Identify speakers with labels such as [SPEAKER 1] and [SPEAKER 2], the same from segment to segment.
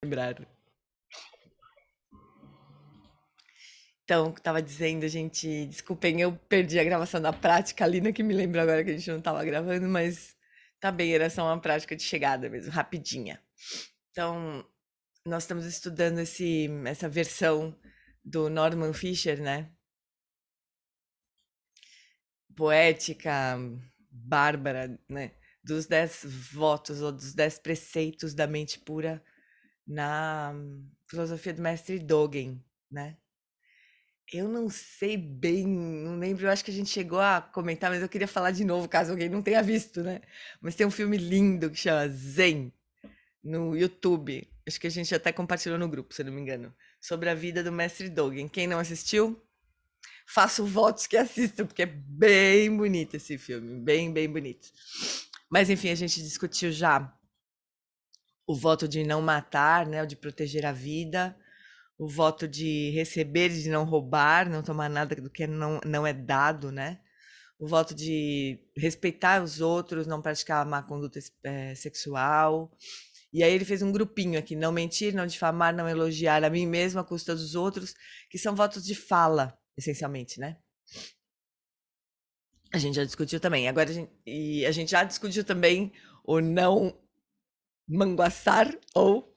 [SPEAKER 1] Lembrar. Então, tava dizendo, gente, desculpem, eu perdi a gravação da prática, a Lina que me lembrou agora que a gente não tava gravando, mas tá bem, era só uma prática de chegada mesmo, rapidinha. Então, nós estamos estudando essa versão do Norman Fischer, né? Poética, bárbara, né? Dos 10 votos ou dos 10 preceitos da mente pura na filosofia do mestre Dogen, né? Eu não sei bem, não lembro, eu acho que a gente chegou a comentar, mas eu queria falar de novo, caso alguém não tenha visto, né? Mas tem um filme lindo que chama Zen, no YouTube. Acho que a gente até compartilhou no grupo, se eu não me engano, sobre a vida do mestre Dogen. Quem não assistiu, faço votos que assistam, porque é bem bonito esse filme, bem, bem bonito. Mas enfim, a gente discutiu já o voto de não matar, né, o de proteger a vida, o voto de receber e de não roubar, não tomar nada do que não é dado, né? O voto de respeitar os outros, não praticar má conduta sexual. E aí ele fez um grupinho aqui, não mentir, não difamar, não elogiar a mim mesmo à custa dos outros, que são votos de fala, essencialmente, né? A gente já discutiu também. Agora a gente já discutiu também o não manguaçar ou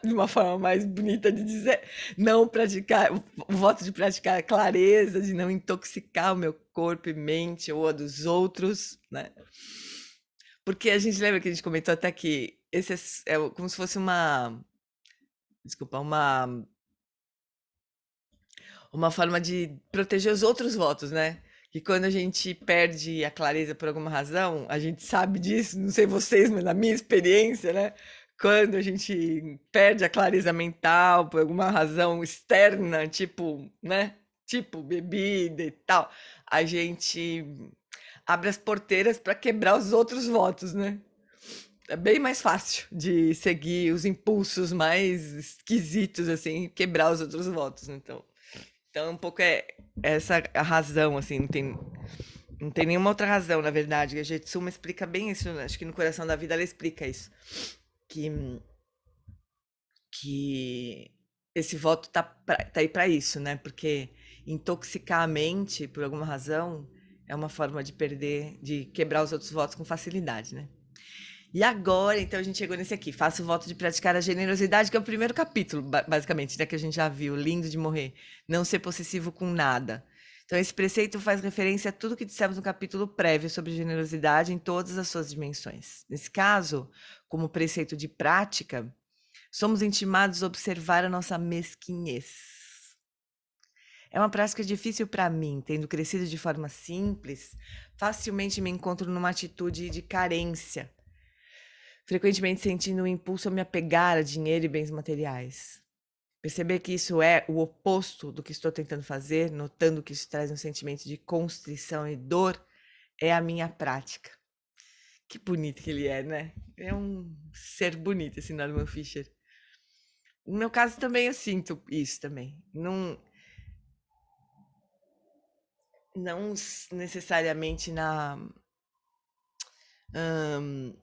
[SPEAKER 1] de uma forma mais bonita de dizer, não praticar, o voto de praticar a clareza, de não intoxicar o meu corpo e mente ou a dos outros, né? Porque a gente lembra que a gente comentou até que esse é como se fosse desculpa, uma forma de proteger os outros votos, né? Que quando a gente perde a clareza por alguma razão, a gente sabe disso, não sei vocês, mas na minha experiência, né? Quando a gente perde a clareza mental por alguma razão externa, tipo, né? Tipo bebida e tal, a gente abre as porteiras para quebrar os outros votos, né? É bem mais fácil de seguir os impulsos mais esquisitos, assim, quebrar os outros votos, então. Então, um pouco é essa a razão, assim, não tem nenhuma outra razão, na verdade. A Jetsuma explica bem isso, né? Acho que no Coração da Vida ela explica isso. Que, que esse voto tá aí para isso, né? Porque intoxicar a mente, por alguma razão, é uma forma de perder, de quebrar os outros votos com facilidade, né? E agora, então, a gente chegou nesse aqui. Faço o voto de praticar a generosidade, que é o primeiro capítulo, basicamente, né? Que a gente já viu. Lindo de morrer. Não ser possessivo com nada. Então, esse preceito faz referência a tudo que dissemos no capítulo prévio sobre generosidade em todas as suas dimensões. Nesse caso, como preceito de prática, somos intimados a observar a nossa mesquinhez. É uma prática difícil para mim, tendo crescido de forma simples, facilmente me encontro numa atitude de carência, frequentemente sentindo um impulso a me apegar a dinheiro e bens materiais. Perceber que isso é o oposto do que estou tentando fazer, notando que isso traz um sentimento de constrição e dor, é a minha prática. Que bonito que ele é, né? É um ser bonito, esse Norman Fischer. No meu caso também eu sinto isso também. Não, não necessariamente na hum,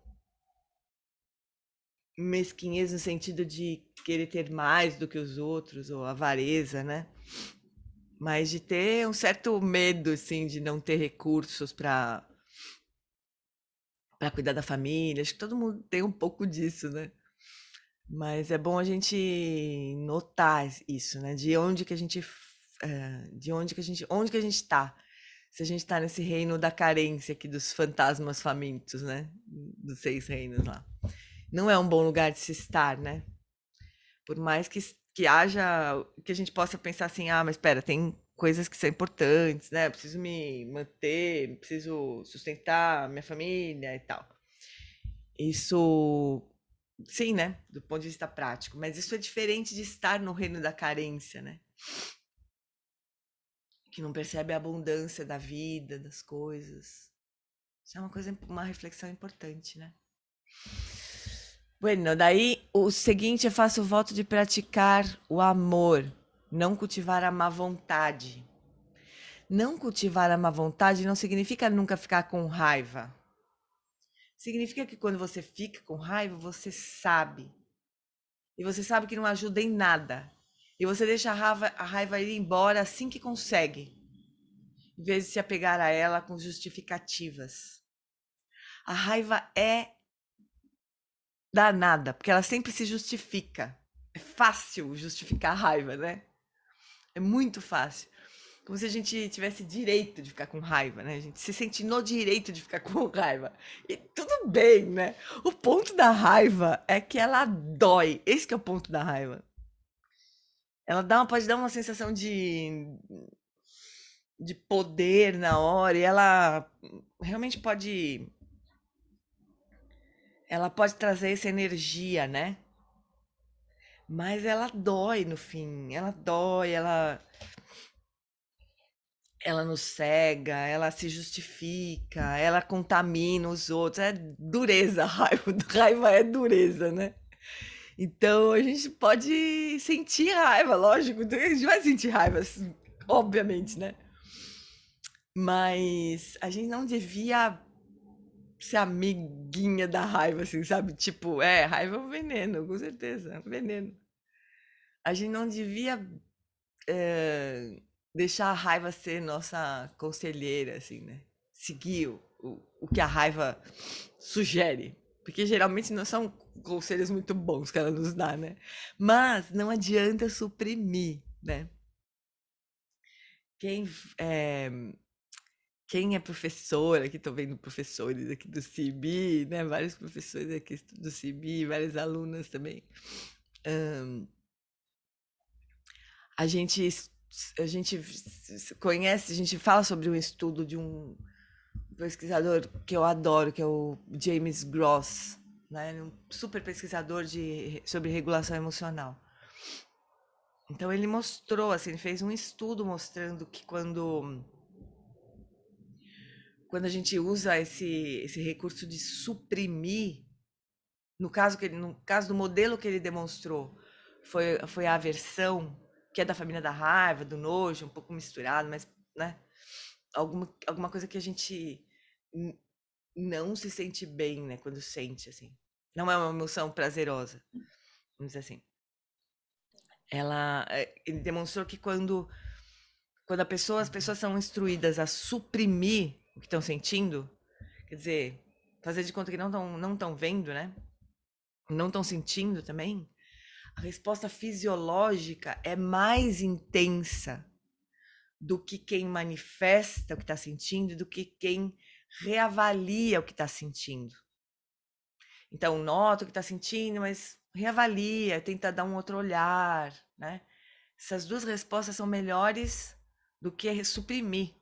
[SPEAKER 1] mesquinhez no sentido de querer ter mais do que os outros, ou avareza, né? Mas de ter um certo medo, assim, de não ter recursos para cuidar da família. Acho que todo mundo tem um pouco disso, né? Mas é bom a gente notar isso, né? De onde que a gente, onde que a gente tá? Se a gente tá nesse reino da carência aqui dos fantasmas famintos, né? Dos 6 reinos lá. Não é um bom lugar de se estar, né? Por mais que haja, que a gente possa pensar assim, ah, mas espera, tem coisas que são importantes, né? Eu preciso me manter, preciso sustentar minha família e tal. Isso, sim, né? Do ponto de vista prático. Mas isso é diferente de estar no reino da carência, né? Que não percebe a abundância da vida, das coisas. Isso é uma reflexão importante, né? Bueno, daí o seguinte, eu faço o voto de praticar o amor, não cultivar a má vontade. Não cultivar a má vontade não significa nunca ficar com raiva. Significa que quando você fica com raiva, você sabe. e você sabe que não ajuda em nada. E você deixa a raiva ir embora assim que consegue, em vez de se apegar a ela com justificativas. A raiva é danada, porque ela sempre se justifica. É fácil justificar a raiva, né? É muito fácil. Como se a gente tivesse direito de ficar com raiva, né? A gente se sente no direito de ficar com raiva. E tudo bem, né? O ponto da raiva é que ela dói. Esse que é o ponto da raiva. Ela pode dar uma sensação de poder na hora e realmente ela pode trazer essa energia, né? Mas ela dói no fim, ela dói, ela nos cega, ela se justifica, ela contamina os outros. É dureza, raiva, raiva é dureza, né? Então a gente pode sentir raiva, lógico, a gente vai sentir raiva, assim, obviamente, né? Mas a gente não devia ser amiguinha da raiva, assim, sabe? Tipo, raiva é um veneno, com certeza, é um veneno. A gente não devia deixar a raiva ser nossa conselheira, assim, né? Seguir o que a raiva sugere. Porque geralmente não são conselhos muito bons que ela nos dá, né? Mas não adianta suprimir, né? Quem é, quem é professor, aqui estou vendo professores aqui do CIB, né? Vários professores aqui do CIB, várias alunas também. A gente, a gente conhece, a gente fala sobre um estudo de um pesquisador que eu adoro, que é o James Gross, né? Ele é um super pesquisador sobre regulação emocional. Então ele mostrou, assim, ele fez um estudo mostrando que quando a gente usa esse recurso de suprimir, no caso do modelo que ele demonstrou, foi a aversão, que é da família da raiva, do nojo, um pouco misturado, mas, né? Alguma coisa que a gente não se sente bem, né? Quando sente, assim. Não é uma emoção prazerosa, vamos dizer assim. Ele demonstrou que quando as pessoas são instruídas a suprimir o que estão sentindo, quer dizer, fazer de conta que não estão vendo, né? Não estão sentindo também, a resposta fisiológica é mais intensa do que quem manifesta o que está sentindo, do que quem reavalia o que está sentindo. Então, nota o que está sentindo, mas reavalia, tenta dar um outro olhar, né? Essas duas respostas são melhores do que suprimir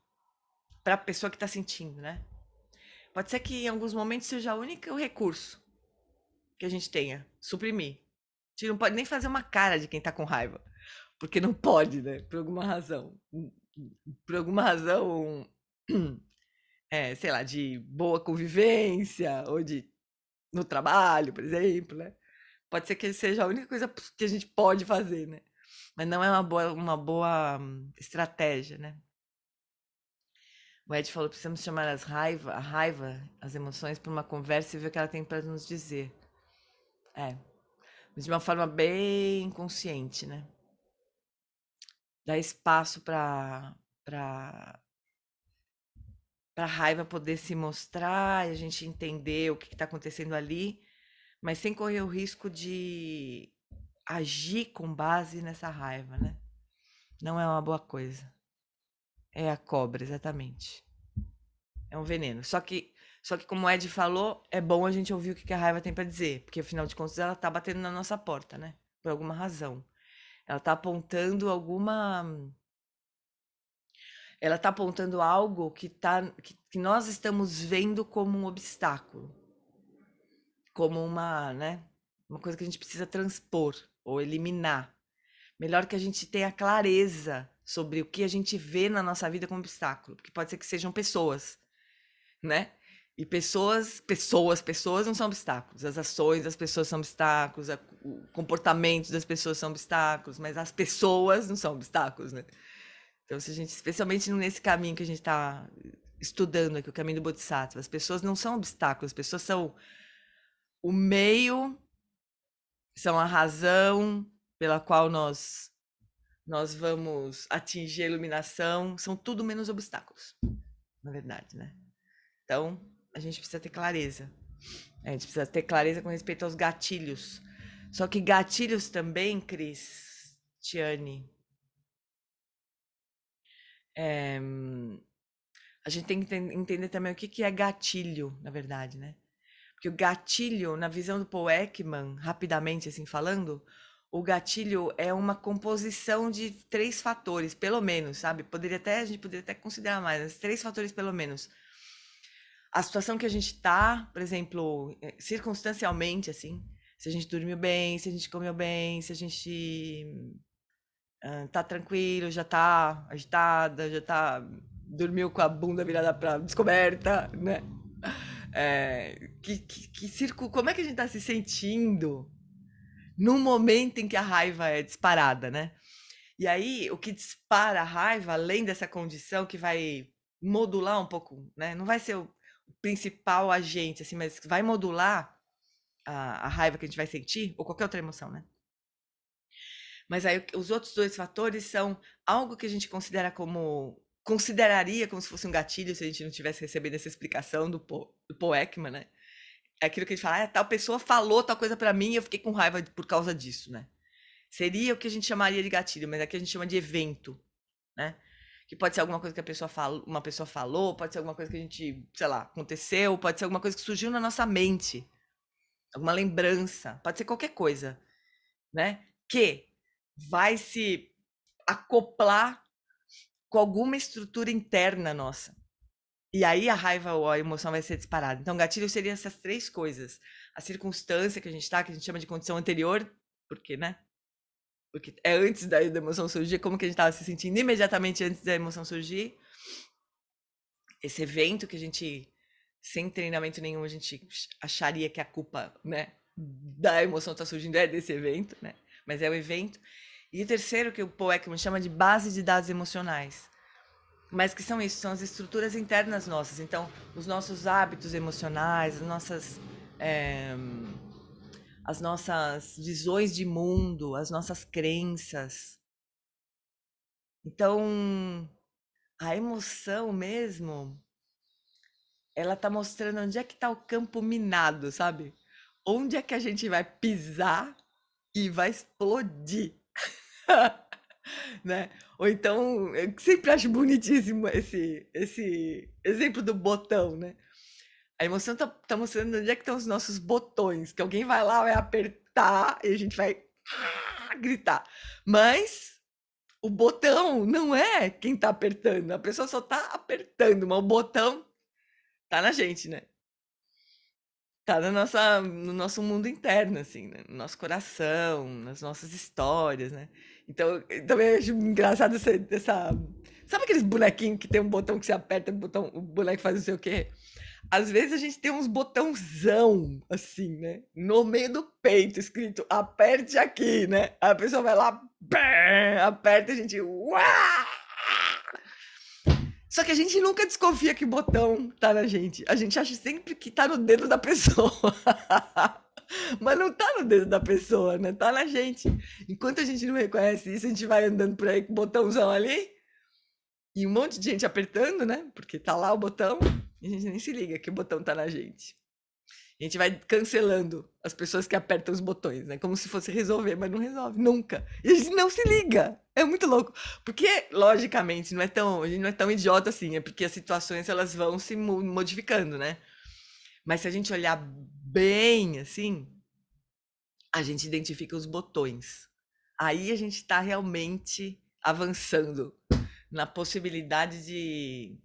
[SPEAKER 1] para a pessoa que está sentindo, né? Pode ser que em alguns momentos seja o único recurso que a gente tenha, suprimir. A gente não pode nem fazer uma cara de quem está com raiva, porque não pode, né? Por alguma razão. Por alguma razão, sei lá, de boa convivência, ou de no trabalho, por exemplo, né? Pode ser que seja a única coisa que a gente pode fazer, né? Mas não é uma boa estratégia, né? O Ed falou: precisamos chamar a raiva, as emoções, para uma conversa e ver o que ela tem para nos dizer. É, mas de uma forma bem consciente, né? Dar espaço para para a raiva poder se mostrar e a gente entender o que está acontecendo ali, mas sem correr o risco de agir com base nessa raiva, né? Não é uma boa coisa. É a cobra, exatamente. É um veneno. Só que como o Ed falou, é bom a gente ouvir o que a raiva tem para dizer, porque afinal de contas ela tá batendo na nossa porta, né? Por alguma razão. Ela tá apontando ela tá apontando algo que nós estamos vendo como um obstáculo, como né, uma coisa que a gente precisa transpor ou eliminar. Melhor que a gente tenha clareza sobre o que a gente vê na nossa vida como obstáculo, porque pode ser que sejam pessoas, né? E pessoas não são obstáculos. As ações das pessoas são obstáculos, o comportamento das pessoas são obstáculos, mas as pessoas não são obstáculos, né? Então, se a gente, especialmente nesse caminho que a gente está estudando aqui, o caminho do Bodhisattva, as pessoas não são obstáculos, as pessoas são o meio são a razão pela qual nós vamos atingir a iluminação, são tudo menos obstáculos, na verdade, né? Então, a gente precisa ter clareza. A gente precisa ter clareza com respeito aos gatilhos. Só que gatilhos também, Cristiane, a gente tem que entender também o que é gatilho, na verdade, né? Porque o gatilho, na visão do Paul Ekman, rapidamente assim falando, o gatilho é uma composição de 3 fatores, pelo menos, sabe? A gente poderia até considerar mais, mas 3 fatores pelo menos. A situação que a gente tá, por exemplo, circunstancialmente, assim, se a gente dormiu bem, se a gente comeu bem, se a gente tá tranquilo, já tá agitada, já tá dormiu com a bunda virada pra descoberta, né? Como é que a gente tá se sentindo no momento em que a raiva é disparada, né? E aí, o que dispara a raiva, além dessa condição que vai modular um pouco, né? Não vai ser o principal agente, assim, mas vai modular a raiva que a gente vai sentir, ou qualquer outra emoção, né? Mas aí os outros 2 fatores são algo que a gente consideraria como se fosse um gatilho se a gente não tivesse recebido essa explicação do Paul Ekman, né? É aquilo que a gente fala, tal pessoa falou tal coisa pra mim e eu fiquei com raiva por causa disso, né? Seria o que a gente chamaria de gatilho, mas aqui a gente chama de evento, né? Que pode ser alguma coisa que uma pessoa falou, pode ser alguma coisa que a gente, sei lá, aconteceu, pode ser alguma coisa que surgiu na nossa mente, alguma lembrança, pode ser qualquer coisa, né? Que vai se acoplar com alguma estrutura interna nossa. E aí a raiva ou a emoção vai ser disparada. Então, gatilho seria essas 3 coisas. A circunstância que a gente tá, que a gente chama de condição anterior, porque, né? Porque é antes da emoção surgir, como que a gente estava se sentindo imediatamente antes da emoção surgir. Esse evento que a gente, sem treinamento nenhum, a gente acharia que a culpa, né, da emoção tá surgindo é desse evento, né? Mas é o evento. E o terceiro, que o Paul Ekman chama de base de dados emocionais. Mas que são isso, são as estruturas internas nossas. Então, os nossos hábitos emocionais, as nossas visões de mundo, as nossas crenças. Então, a emoção mesmo, ela tá mostrando onde é que tá o campo minado, sabe? Onde é que a gente vai pisar e vai explodir, né? Ou então, eu sempre acho bonitíssimo esse exemplo do botão, né? A emoção tá mostrando onde é que estão os nossos botões, que alguém vai lá, vai apertar e a gente vai gritar. Mas o botão não é quem tá apertando, a pessoa só tá apertando, mas o botão tá na gente, né? Tá no nosso mundo interno, assim, né? No nosso coração, nas nossas histórias, né? Então, eu também acho engraçado essa. Sabe aqueles bonequinhos que tem um botão que você aperta, o boneco faz não sei o quê? Às vezes a gente tem uns botãozão, assim, né? No meio do peito, escrito aperte aqui, né? A pessoa vai lá, aperta e a gente. Uá! Só que a gente nunca desconfia que o botão tá na gente. A gente acha sempre que tá no dedo da pessoa. Mas não tá no dedo da pessoa, né? Tá na gente. Enquanto a gente não reconhece isso, a gente vai andando por aí com o botãozão ali e um monte de gente apertando, né? Porque tá lá o botão e a gente nem se liga que o botão tá na gente. A gente vai cancelando as pessoas que apertam os botões, né? Como se fosse resolver, mas não resolve, nunca. E a gente não se liga. É muito louco. Porque, logicamente, a gente não é tão idiota assim, é porque as situações elas vão se modificando, né? Mas se a gente olhar bem, assim, a gente identifica os botões. Aí a gente está realmente avançando na possibilidade de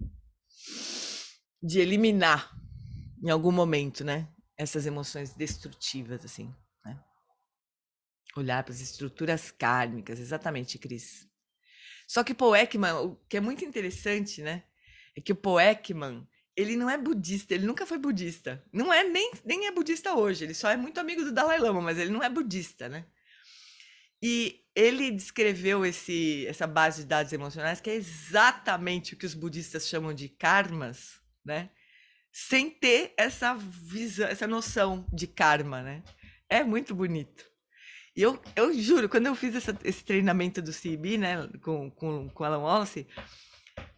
[SPEAKER 1] eliminar em algum momento, né? Essas emoções destrutivas, assim, né? Olhar para as estruturas kármicas, exatamente, Cris. Só que Paul Ekman, o que é muito interessante, né? É que o Paul Ekman, ele não é budista, ele nunca foi budista. Não é nem é budista hoje, ele só é muito amigo do Dalai Lama, mas ele não é budista, né? E ele descreveu essa base de dados emocionais, que é exatamente o que os budistas chamam de karmas, né? Sem ter essa visão, essa noção de karma, né? É muito bonito. E eu juro, quando eu fiz esse treinamento do CIB, né, com Alan Wallace,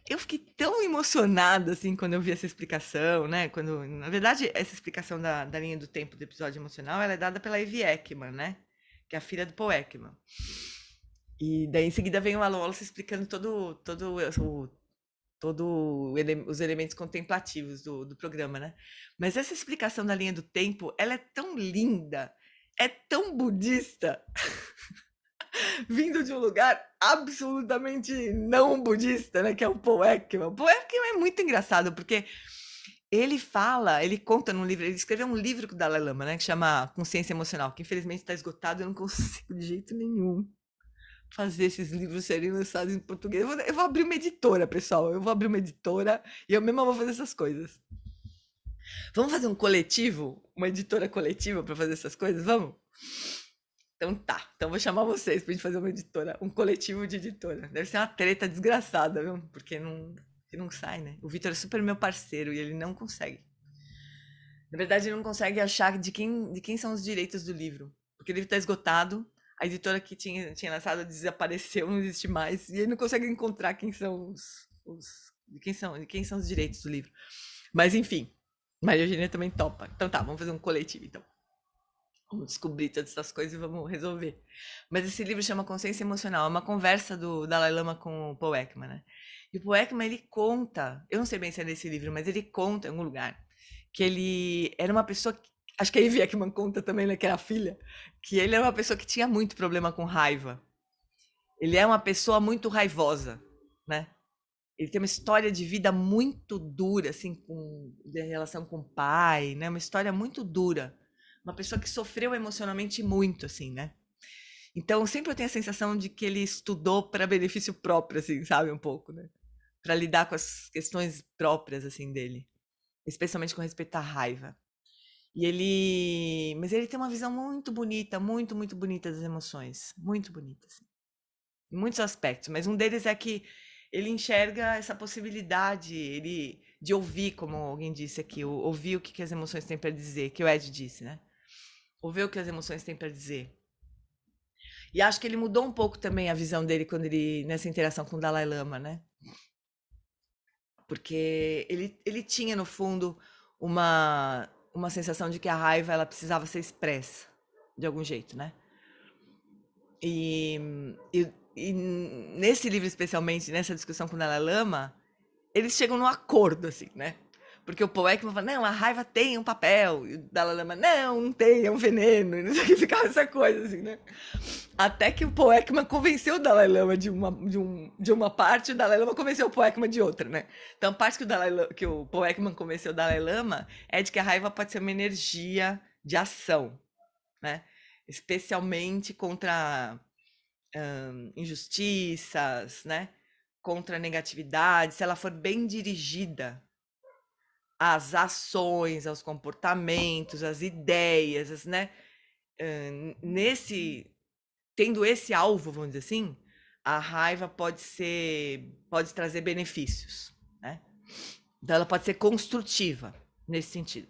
[SPEAKER 1] eu fiquei tão emocionada, assim, quando eu vi essa explicação, né? Quando, na verdade, essa explicação da linha do tempo do episódio emocional, ela é dada pela Ivy Ekman, né? Que é a filha do Paul Ekman. E daí, em seguida, vem o Alan Wallace explicando os elementos contemplativos do programa, né? Mas essa explicação da linha do tempo, ela é tão linda, é tão budista, vindo de um lugar absolutamente não budista, né? Que é o Paul Ekman. O Paul Ekman é muito engraçado, porque ele conta num livro, ele escreveu um livro com o Dalai Lama, né? Que chama Consciência Emocional, que infelizmente está esgotado, eu não consigo de jeito nenhum fazer esses livros serem lançados em português. Eu vou abrir uma editora, pessoal. Eu vou abrir uma editora e eu mesma vou fazer essas coisas. Vamos fazer um coletivo? Uma editora coletiva para fazer essas coisas? Vamos? Então tá. Então vou chamar vocês pra gente fazer uma editora, um coletivo de editora. Deve ser uma treta desgraçada, viu? Porque não sai, né? O Vitor é super meu parceiro e ele não consegue. Na verdade, ele não consegue achar de quem são os direitos do livro. Porque o livro tá esgotado, a editora que tinha lançado desapareceu, não existe mais, e ele não consegue encontrar quem são de quem são os direitos do livro. Mas enfim, Maria Eugênia também topa. Então tá, vamos fazer um coletivo então. Vamos descobrir todas essas coisas e vamos resolver. Mas esse livro chama Consciência Emocional, é uma conversa do Dalai Lama com o Paul Ekman, né? E o Paul Ekman, ele conta, eu não sei bem se é nesse livro, mas ele conta em algum lugar, que ele era uma pessoa, acho que a Ivy Ekman conta também, né, que era a filha, que ele era uma pessoa que tinha muito problema com raiva. Ele é uma pessoa muito raivosa, né? Ele tem uma história de vida muito dura, assim, de relação com o pai, né? Uma história muito dura. Uma pessoa que sofreu emocionalmente muito, assim, né? Então, sempre eu tenho a sensação de que ele estudou para benefício próprio, assim, sabe? Um pouco, né? Para lidar com as questões próprias, assim, dele. Especialmente com respeito à raiva. Mas ele tem uma visão muito bonita, muito, muito bonita das emoções. Muito bonita, assim. Em muitos aspectos. Mas um deles é que ele enxerga essa possibilidade de ouvir, como alguém disse aqui, ouvir o que as emoções têm para dizer, que o Ed disse, né? Ouvir o que as emoções têm para dizer. E acho que ele mudou um pouco também a visão dele nessa interação com o Dalai Lama, né? Porque ele tinha, no fundo, uma sensação de que a raiva ela precisava ser expressa, de algum jeito, né? E, e nesse livro, especialmente, nessa discussão com o Dalai Lama, eles chegam num acordo, assim, né? Porque o Paul Ekman fala, não, a raiva tem um papel. E o Dalai Lama, não tem, é um veneno. E não sei o que, ficava essa coisa, assim, né? Até que o Paul Ekman convenceu o Dalai Lama de uma parte, e o Dalai Lama convenceu o Paul Ekman de outra, né? Então, a parte que o Paul Ekman convenceu o Dalai Lama é de que a raiva pode ser uma energia de ação, né? Especialmente contra injustiças, né? Contra a negatividade, se ela for bem dirigida às ações, aos comportamentos, às ideias, né? Tendo esse alvo, vamos dizer assim, a raiva pode trazer benefícios, né? Então ela pode ser construtiva nesse sentido.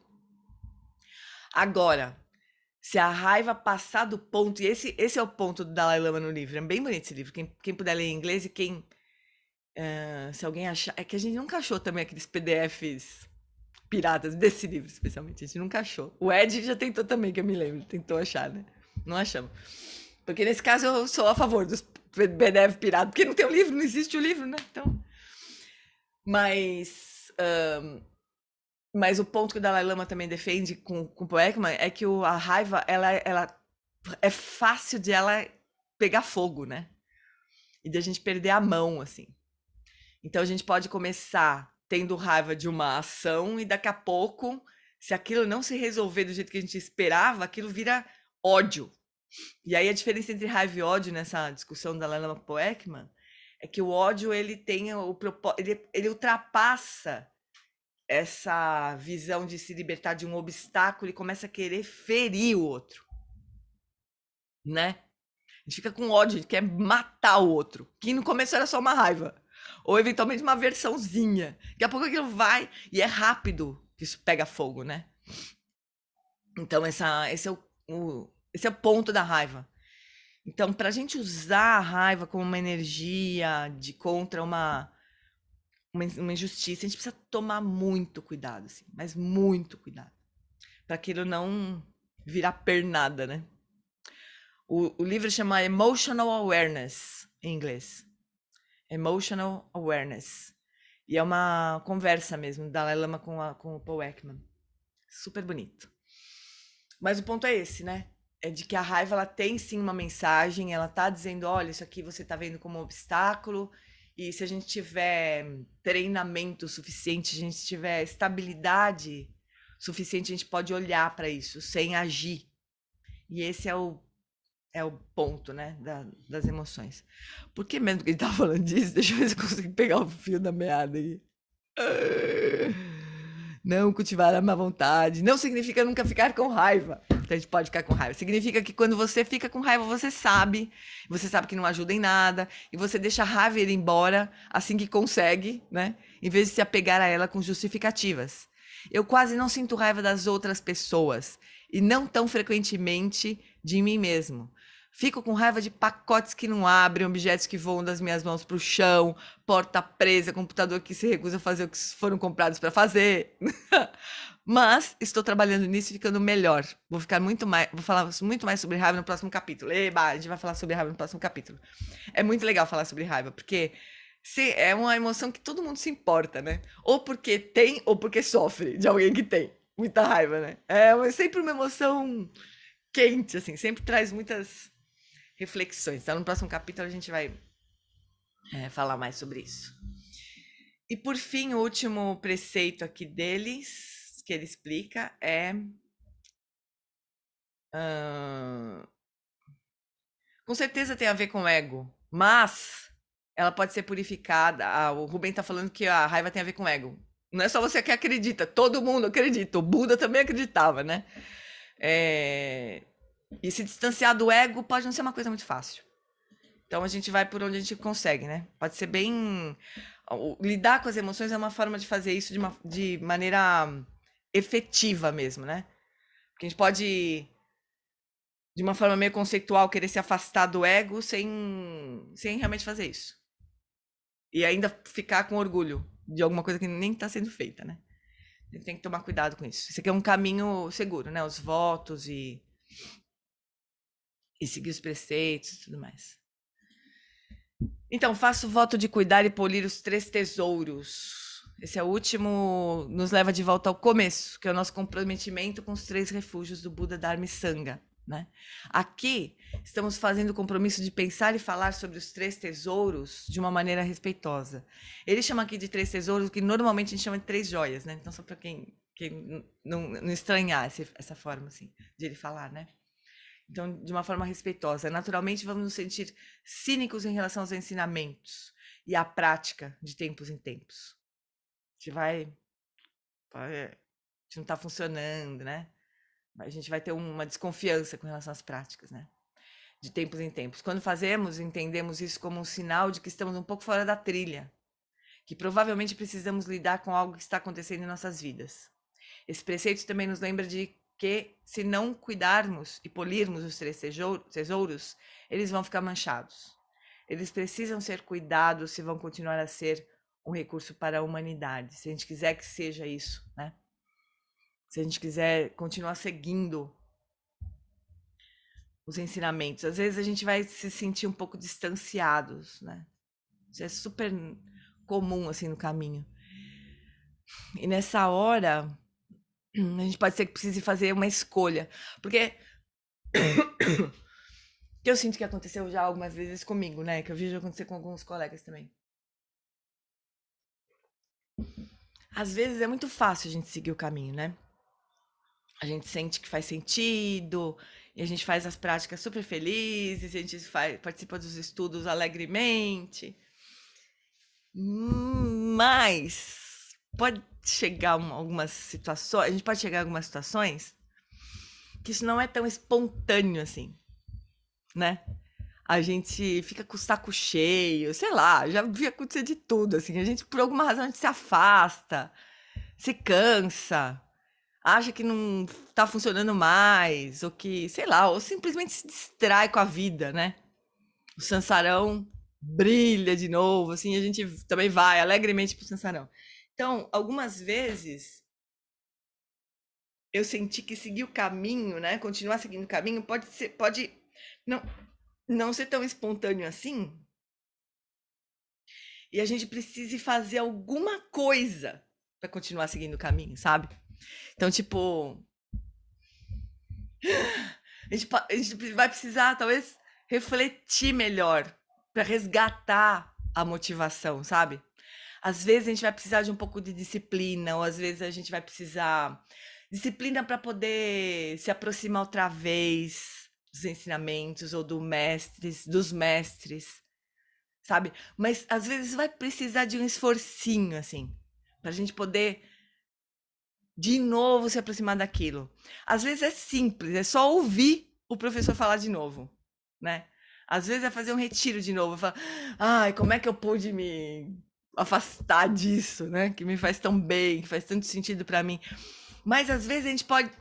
[SPEAKER 1] Agora, se a raiva passar do ponto, e esse é o ponto do Dalai Lama no livro, é bem bonito esse livro, quem puder ler em inglês e se alguém achar, é que a gente nunca achou também aqueles PDFs piratas desse livro, especialmente, a gente nunca achou. O Ed já tentou também, que eu me lembro, tentou achar, né? Não achamos. Porque nesse caso eu sou a favor dos PDF piratas, porque não tem o livro, não existe o livro, né? Então, mas o ponto que o Dalai Lama também defende com o Paul Ekman é que a raiva, ela é fácil de ela pegar fogo, né? E de a gente perder a mão, assim. Então a gente pode começar tendo raiva de uma ação e daqui a pouco, se aquilo não se resolver do jeito que a gente esperava, aquilo vira ódio. E aí a diferença entre raiva e ódio nessa discussão da Dalai Lama com o Paul Ekman é que o ódio ele tem ele ultrapassa essa visão de se libertar de um obstáculo e começa a querer ferir o outro, né? A gente fica com ódio, a gente quer matar o outro, que no começo era só uma raiva, ou eventualmente uma versãozinha. Daqui a pouco aquilo vai e é rápido que isso pega fogo, né? Então esse é o ponto da raiva. Então, para a gente usar a raiva como uma energia de contra uma injustiça, a gente precisa tomar muito cuidado, assim, mas muito cuidado, para aquilo não virar pernada, né? O livro chama Emotional Awareness, em inglês. Emotional Awareness. E é uma conversa mesmo, do Dalai Lama com o Paul Ekman. Super bonito. Mas o ponto é esse, né? É de que a raiva, ela tem sim uma mensagem, ela tá dizendo, olha, isso aqui você tá vendo como um obstáculo, e se a gente tiver treinamento suficiente, se a gente tiver estabilidade suficiente, a gente pode olhar para isso sem agir. E esse é o ponto, né, das emoções. Por que mesmo que ele tá falando disso? Deixa eu ver se eu consigo pegar o fio da meada aí. Não cultivar a má vontade não significa nunca ficar com raiva. A gente pode ficar com raiva. Significa que quando você fica com raiva, você sabe que não ajuda em nada, e você deixa a raiva ir embora assim que consegue, né? Em vez de se apegar a ela com justificativas. Eu quase não sinto raiva das outras pessoas, e não tão frequentemente de mim mesmo. Fico com raiva de pacotes que não abrem, objetos que voam das minhas mãos para o chão, porta presa, computador que se recusa a fazer o que foram comprados para fazer. Mas estou trabalhando nisso e ficando melhor. Vou falar muito mais sobre raiva no próximo capítulo. Eba, a gente vai falar sobre raiva no próximo capítulo. É muito legal falar sobre raiva, porque é uma emoção que todo mundo se importa, né? Ou porque tem, ou porque sofre de alguém que tem muita raiva, né? É sempre uma emoção quente, assim, sempre traz muitas reflexões. Então, no próximo capítulo a gente vai falar mais sobre isso. E por fim, o último preceito aqui deles, que ele explica, é com certeza tem a ver com o ego, mas ela pode ser purificada. O Rubem está falando que a raiva tem a ver com o ego. Não é só você que acredita, todo mundo acredita. O Buda também acreditava, né? E se distanciar do ego pode não ser uma coisa muito fácil. Então a gente vai por onde a gente consegue, né? Pode ser bem. Lidar com as emoções é uma forma de fazer isso de maneira efetiva mesmo, né? Porque a gente pode, de uma forma meio conceitual, querer se afastar do ego sem realmente fazer isso. E ainda ficar com orgulho de alguma coisa que nem está sendo feita, né? A gente tem que tomar cuidado com isso. Isso aqui é um caminho seguro, né? Os votos e seguir os preceitos e tudo mais. Então, faço o voto de cuidar e polir os 3 tesouros. Esse é o último, nos leva de volta ao começo, que é o nosso comprometimento com os 3 refúgios do Buda, Dharma e Sangha, né? Aqui, estamos fazendo o compromisso de pensar e falar sobre os 3 tesouros de uma maneira respeitosa. Ele chama aqui de 3 tesouros, que normalmente a gente chama de 3 joias, né? Então, só para quem não estranhar essa forma, assim, de ele falar, né? Então, de uma forma respeitosa. Naturalmente, vamos nos sentir cínicos em relação aos ensinamentos e à prática de tempos em tempos. A gente não está funcionando, né? A gente vai ter uma desconfiança com relação às práticas, né? De tempos em tempos. Quando fazemos, entendemos isso como um sinal de que estamos um pouco fora da trilha, que provavelmente precisamos lidar com algo que está acontecendo em nossas vidas. Esse preceito também nos lembra de que, se não cuidarmos e polirmos os 3 tesouros, eles vão ficar manchados. Eles precisam ser cuidados se vão continuar a ser um recurso para a humanidade, se a gente quiser que seja isso, né? Se a gente quiser continuar seguindo os ensinamentos. Às vezes a gente vai se sentir um pouco distanciados, né? Isso é super comum, assim, no caminho. E nessa hora, a gente pode ser que precise fazer uma escolha. Porque eu sinto que aconteceu já algumas vezes comigo, né? Que eu vejo acontecer com alguns colegas também. Às vezes é muito fácil a gente seguir o caminho, né? A gente sente que faz sentido, e a gente faz as práticas super felizes, a gente participa dos estudos alegremente. Mas pode chegar algumas situações, a gente pode chegar a algumas situações que isso não é tão espontâneo assim, né? A gente fica com o saco cheio, sei lá, já vi acontecer de tudo, assim. A gente, por alguma razão, a gente se afasta, se cansa. acha que não tá funcionando mais, ou que, sei lá, ou simplesmente se distrai com a vida, né? O Sansarão brilha de novo, assim, a gente também vai alegremente pro Sansarão. Então, algumas vezes eu senti que seguir o caminho, né? Continuar seguindo o caminho pode não, não ser tão espontâneo assim. E a gente precisa fazer alguma coisa para continuar seguindo o caminho, sabe? Então, tipo, a gente vai precisar, talvez, refletir melhor para resgatar a motivação, sabe? Às vezes a gente vai precisar de um pouco de disciplina, ou às vezes a gente vai precisar disciplina para poder se aproximar outra vez dos ensinamentos ou dos mestres, sabe? Mas às vezes vai precisar de um esforcinho assim, para a gente poder de novo se aproximar daquilo. Às vezes é simples, é só ouvir o professor falar de novo, né? Às vezes é fazer um retiro de novo, falar, ai, como é que eu pude me afastar disso, né? Que me faz tão bem, que faz tanto sentido para mim. Mas às vezes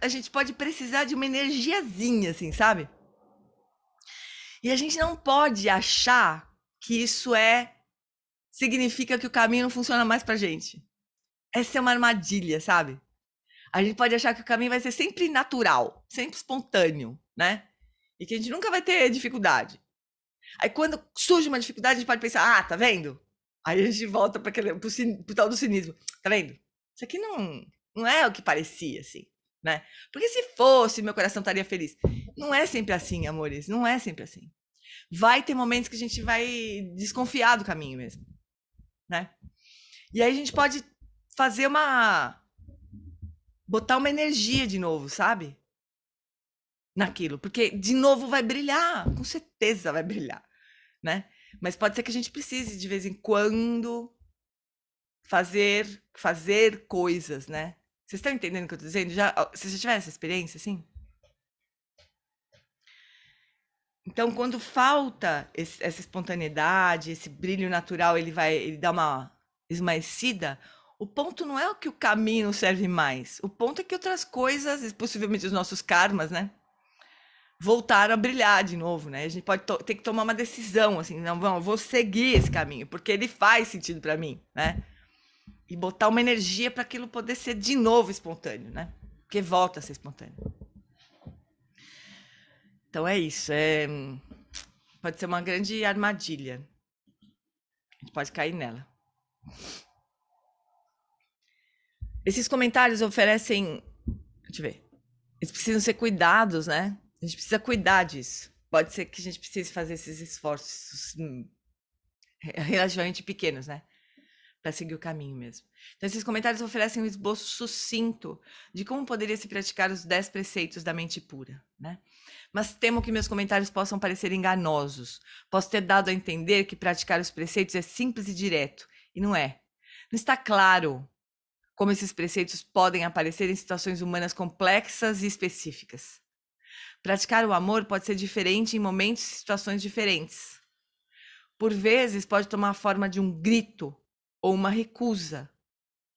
[SPEAKER 1] a gente pode precisar de uma energiazinha, assim, sabe? E a gente não pode achar que isso significa que o caminho não funciona mais pra gente. Essa é uma armadilha, sabe? A gente pode achar que o caminho vai ser sempre natural, sempre espontâneo, né? E que a gente nunca vai ter dificuldade. Aí quando surge uma dificuldade, a gente pode pensar, ah, tá vendo? Aí a gente volta para pro tal do cinismo. Tá vendo? Isso aqui não é o que parecia, assim, né? Porque se fosse, meu coração estaria feliz. Não é sempre assim, amores. Não é sempre assim. Vai ter momentos que a gente vai desconfiar do caminho mesmo, né? E aí a gente pode fazer botar uma energia de novo, sabe? Naquilo, porque de novo vai brilhar, com certeza vai brilhar, né? Mas pode ser que a gente precise de vez em quando fazer coisas, né? Vocês estão entendendo o que eu tô dizendo? Você já tiver essa experiência, assim? Então, quando falta essa espontaneidade, esse brilho natural, ele dá uma esmaecida. O ponto não é o que o caminho serve mais. O ponto é que outras coisas, e possivelmente os nossos karmas, né? Voltaram a brilhar de novo, né? A gente pode ter que tomar uma decisão, assim, não, eu vou seguir esse caminho, porque ele faz sentido para mim, né? E botar uma energia para aquilo poder ser de novo espontâneo, né? Porque volta a ser espontâneo. Então é isso, pode ser uma grande armadilha. A gente pode cair nela. Esses comentários oferecem, deixa eu ver, eles precisam ser cuidados, né? A gente precisa cuidar disso. Pode ser que a gente precise fazer esses esforços relativamente pequenos, né? Para seguir o caminho mesmo. Então, esses comentários oferecem um esboço sucinto de como poderia se praticar os 10 preceitos da mente pura, né? Mas temo que meus comentários possam parecer enganosos. Posso ter dado a entender que praticar os preceitos é simples e direto, e não é. Não está claro como esses preceitos podem aparecer em situações humanas complexas e específicas. Praticar o amor pode ser diferente em momentos e situações diferentes. Por vezes, pode tomar a forma de um grito ou uma recusa.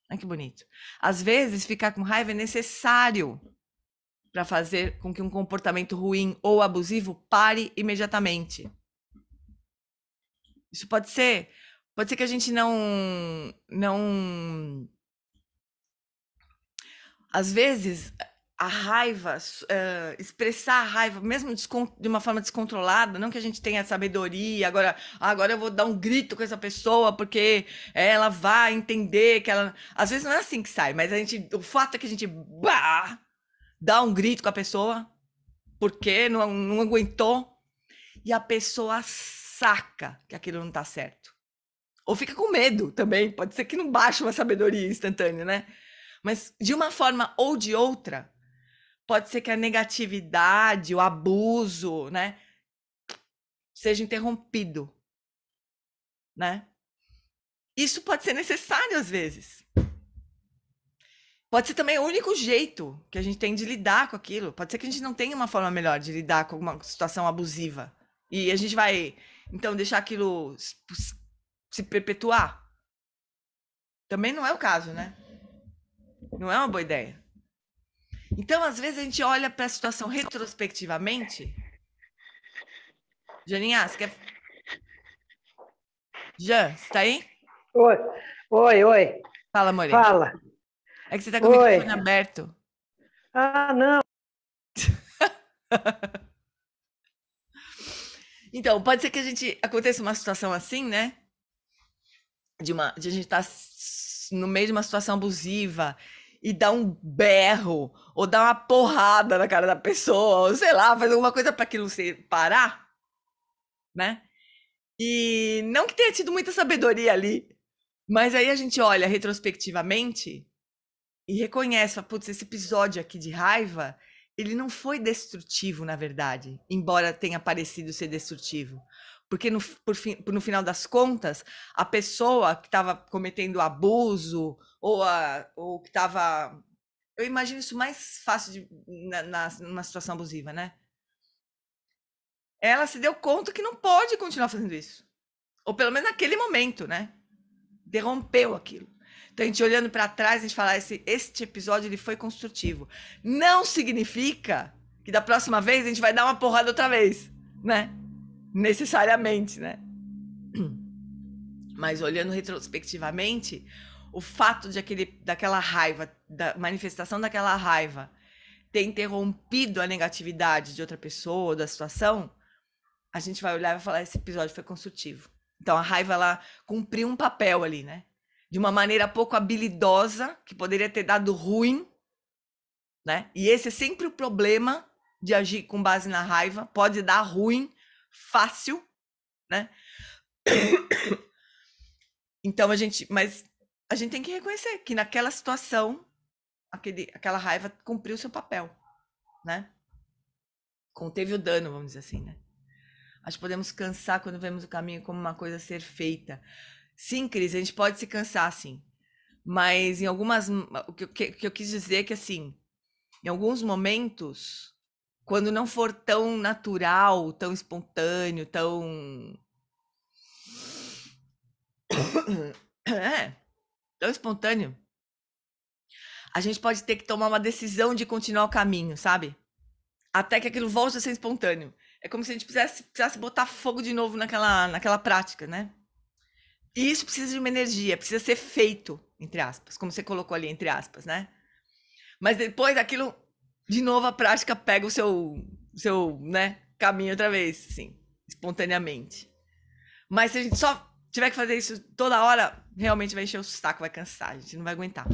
[SPEAKER 1] Ai, que bonito. Às vezes, ficar com raiva é necessário para fazer com que um comportamento ruim ou abusivo pare imediatamente. Isso pode ser que a gente não às vezes a raiva, expressar a raiva, mesmo de uma forma descontrolada, não que a gente tenha sabedoria, agora eu vou dar um grito com essa pessoa porque ela vai entender que ela. Às vezes não é assim que sai, mas o fato é que a gente dá um grito com a pessoa porque não aguentou e a pessoa saca que aquilo não tá certo. Ou fica com medo também, pode ser que não baixe uma sabedoria instantânea, né? Mas de uma forma ou de outra, pode ser que a negatividade, o abuso, né, seja interrompido, né? Isso pode ser necessário às vezes. Pode ser também o único jeito que a gente tem de lidar com aquilo. Pode ser que a gente não tenha uma forma melhor de lidar com uma situação abusiva. E a gente vai, então, deixar aquilo se perpetuar. Também não é o caso, né? Não é uma boa ideia. Então, às vezes, a gente olha para a situação retrospectivamente. Janinha, você quer. Jan, você tá aí?
[SPEAKER 2] Oi, oi.
[SPEAKER 1] Fala, More.
[SPEAKER 2] Fala.
[SPEAKER 1] É que você tá com o microfone
[SPEAKER 2] Oi.
[SPEAKER 1] aberto.
[SPEAKER 2] Ah, não.
[SPEAKER 1] Então, pode ser que a gente aconteça uma situação assim, né? De a gente estar no meio de uma situação abusiva e dar um berro ou dar uma porrada na cara da pessoa, ou sei lá, fazer alguma coisa para aquilo se parar, né? E não que tenha tido muita sabedoria ali, mas aí a gente olha retrospectivamente e reconhece, fala, putz, esse episódio aqui de raiva, ele não foi destrutivo, na verdade, embora tenha parecido ser destrutivo. Porque no final das contas, a pessoa que estava cometendo abuso ou que estava. Eu imagino isso mais fácil numa situação abusiva, né? Ela se deu conta que não pode continuar fazendo isso. Ou pelo menos naquele momento, né? Interrompeu aquilo. Então, a gente olhando para trás, a gente fala, este episódio ele foi construtivo. Não significa que da próxima vez a gente vai dar uma porrada outra vez, né? Necessariamente, né? Mas olhando retrospectivamente, o fato daquela raiva, da manifestação daquela raiva, ter interrompido a negatividade de outra pessoa, da situação, a gente vai olhar e vai falar, esse episódio foi construtivo. Então a raiva, ela cumpriu um papel ali, né? De uma maneira pouco habilidosa, que poderia ter dado ruim, né? E esse é sempre o problema de agir com base na raiva. Pode dar ruim, fácil, né? Então mas a gente tem que reconhecer que naquela situação, aquela raiva cumpriu seu papel, né? Conteve o dano, vamos dizer assim, né? Acho que podemos cansar quando vemos o caminho como uma coisa a ser feita. Sim, Cris, a gente pode se cansar, sim. Mas em algumas. O que eu quis dizer é que, assim, em alguns momentos, quando não for tão natural, tão espontâneo, tão. É, tão espontâneo, a gente pode ter que tomar uma decisão de continuar o caminho, sabe? Até que aquilo volte a ser espontâneo. É como se a gente precisasse botar fogo de novo naquela prática, né? E isso precisa de uma energia, precisa ser feito, entre aspas, como você colocou ali, entre aspas, né? Mas depois aquilo, de novo, a prática pega o seu, né, caminho outra vez, assim, espontaneamente. Mas se a gente só tiver que fazer isso toda hora, realmente vai encher o saco, vai cansar, a gente não vai aguentar.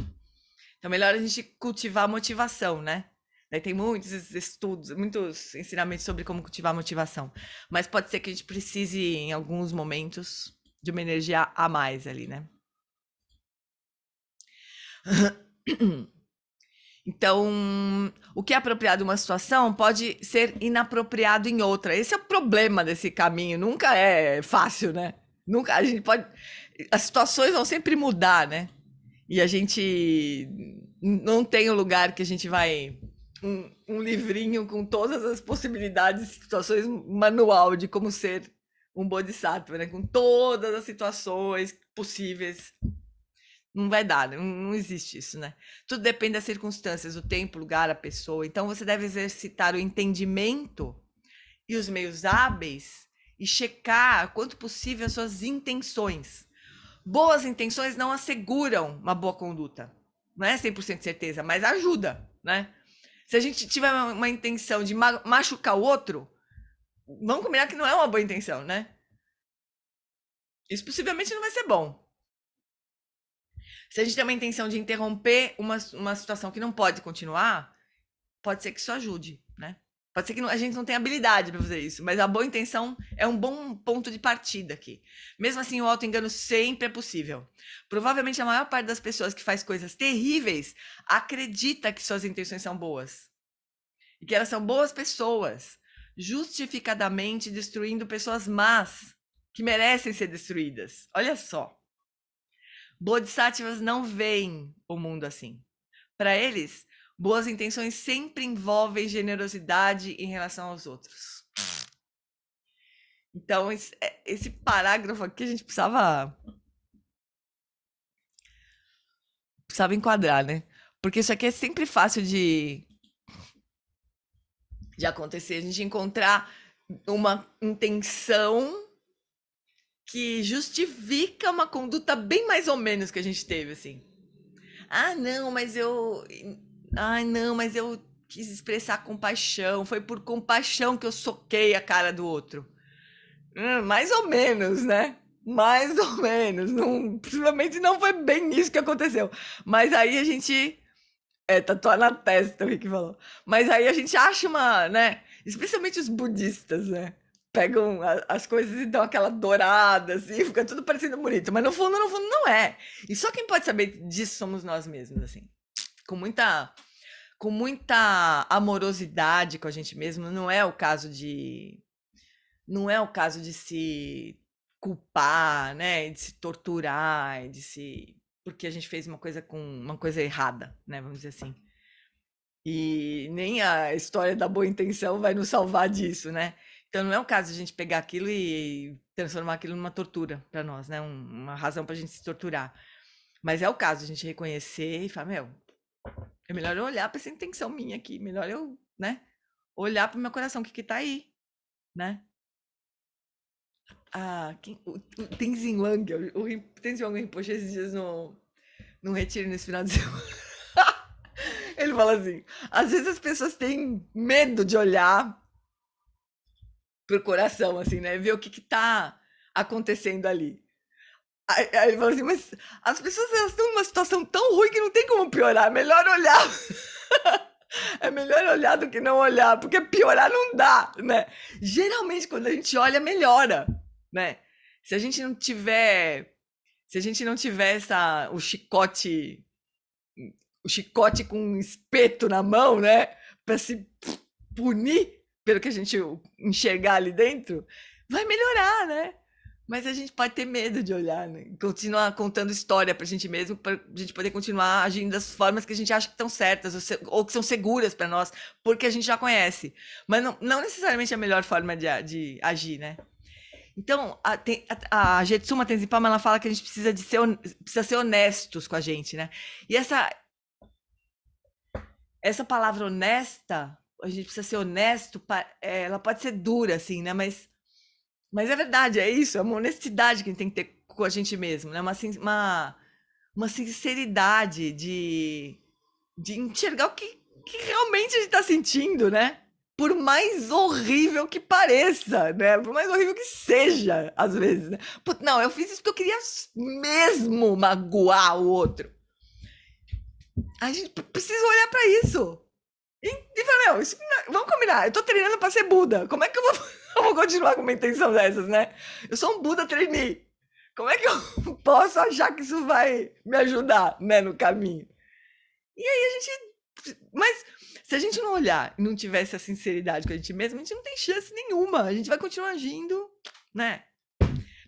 [SPEAKER 1] Então, melhor a gente cultivar a motivação, né? Daí tem muitos estudos, muitos ensinamentos sobre como cultivar a motivação. Mas pode ser que a gente precise, em alguns momentos, de uma energia a mais ali, né? Então, o que é apropriado em uma situação pode ser inapropriado em outra. Esse é o problema desse caminho. Nunca é fácil, né? Nunca a gente pode. As situações vão sempre mudar, né? E a gente não tem um lugar que a gente vai. Um livrinho com todas as possibilidades, situações, um manual de como ser um bodhisattva, né? Com todas as situações possíveis. Não vai dar, não existe isso, né? Tudo depende das circunstâncias, o tempo, o lugar, a pessoa. Então você deve exercitar o entendimento e os meios hábeis e checar, quanto possível, as suas intenções. Boas intenções não asseguram uma boa conduta. Não é 100% certeza, mas ajuda, né? Se a gente tiver uma intenção de machucar o outro, vamos combinar que não é uma boa intenção, né? Isso possivelmente não vai ser bom. Se a gente tem uma intenção de interromper uma situação que não pode continuar, pode ser que isso ajude, né? Pode ser que a gente não tenha habilidade para fazer isso, mas a boa intenção é um bom ponto de partida aqui. Mesmo assim, o auto-engano sempre é possível. Provavelmente a maior parte das pessoas que faz coisas terríveis acredita que suas intenções são boas. E que elas são boas pessoas, justificadamente destruindo pessoas más, que merecem ser destruídas. Olha só. Bodhisattvas não veem o mundo assim. Para eles, boas intenções sempre envolvem generosidade em relação aos outros. Então, esse parágrafo aqui a gente precisava enquadrar, né? Porque isso aqui é sempre fácil de de acontecer, a gente encontrar uma intenção que justifica uma conduta bem mais ou menos que a gente teve, assim. Ah, não, mas eu. Ai, não, mas eu quis expressar compaixão. Foi por compaixão que eu soquei a cara do outro. Mais ou menos, né? Mais ou menos. Não, possivelmente não foi bem isso que aconteceu. Mas aí a gente. É, tatuar na testa, o Rick falou. Mas aí a gente acha uma, né? Especialmente os budistas, né? Pegam as coisas e dão aquela dourada, assim, fica tudo parecendo bonito. Mas no fundo, não é. E só quem pode saber disso somos nós mesmos, assim. Com muita, com muita amorosidade com a gente mesmo. Não é o caso de se culpar, né? De se torturar, de se porque a gente fez uma coisa errada, né? Vamos dizer assim. E nem a história da boa intenção vai nos salvar disso, né? Então não é o caso de a gente pegar aquilo e transformar aquilo numa tortura para nós, né? Uma razão para a gente se torturar. Mas é o caso de a gente reconhecer e falar, meu, é melhor eu olhar para essa intenção minha aqui, melhor eu, né? Olhar para o meu coração, o que que tá aí, né? O Tenzin Wang, o Tenzin Wang Rinpoche esses dias num retiro nesse final de semana. Ele fala assim: às vezes as pessoas têm medo de olhar pro coração, assim, né? Ver o que que tá acontecendo ali. Aí ele fala assim: mas as pessoas elas estão numa situação tão ruim que não tem como piorar. É melhor olhar. É melhor olhar do que não olhar, porque piorar não dá, né? Geralmente, quando a gente olha, melhora, né? Se a gente não tiver. Se a gente não tiver o chicote com um espeto na mão, né? Para se punir pelo que a gente enxergar ali dentro, vai melhorar, né? Mas a gente pode ter medo de olhar, né? Continuar contando história pra gente mesmo, pra gente poder continuar agindo das formas que a gente acha que estão certas ou que são seguras para nós, porque a gente já conhece. Mas não necessariamente a melhor forma de agir, né? Então, a Jetsuma Tenzin-Palmo, ela fala que a gente precisa ser honestos com a gente, né? E essa palavra honesta, a gente precisa ser honesto, ela pode ser dura, assim, né? Mas é verdade, é isso, é uma honestidade que a gente tem que ter com a gente mesmo, né? Uma sinceridade de enxergar o que realmente a gente está sentindo, né? Por mais horrível que pareça, né? Por mais horrível que seja, às vezes, né? Putz, não, eu fiz isso porque eu queria mesmo magoar o outro. A gente precisa olhar para isso. E falar, meu, vamos combinar, eu tô treinando para ser Buda. Como é que eu vou continuar com uma intenção dessas, né? Eu sou um Buda trainee. Como é que eu posso achar que isso vai me ajudar, né, no caminho? E aí a gente. Mas se a gente não olhar e não tiver essa sinceridade com a gente mesmo, a gente não tem chance nenhuma. A gente vai continuar agindo, né?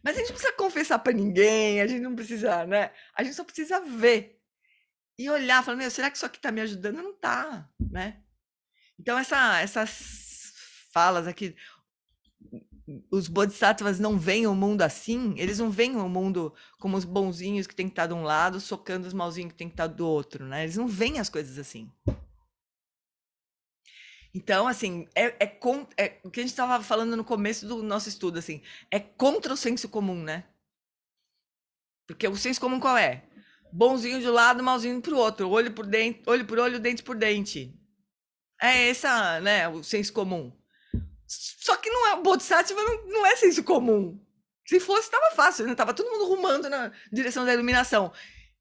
[SPEAKER 1] Mas a gente não precisa confessar para ninguém, a gente não precisa, né? A gente só precisa ver e olhar, falar, meu, será que isso aqui tá me ajudando? Não tá, né? Então essas falas aqui, os bodhisattvas não veem o mundo assim, eles não veem o mundo como os bonzinhos que tem que estar de um lado, socando os malzinhos que tem que estar do outro, né? Eles não veem as coisas assim. Então, assim, o que a gente estava falando no começo do nosso estudo, assim, é contra o senso comum, né? Porque o senso comum qual é? Bonzinho de um lado, malzinho pro outro, olho por olho, dente por dente. É essa, né, o senso comum. Só que não é, o Bodhisattva não é senso comum. Se fosse, estava fácil, né? Tava todo mundo rumando na direção da iluminação.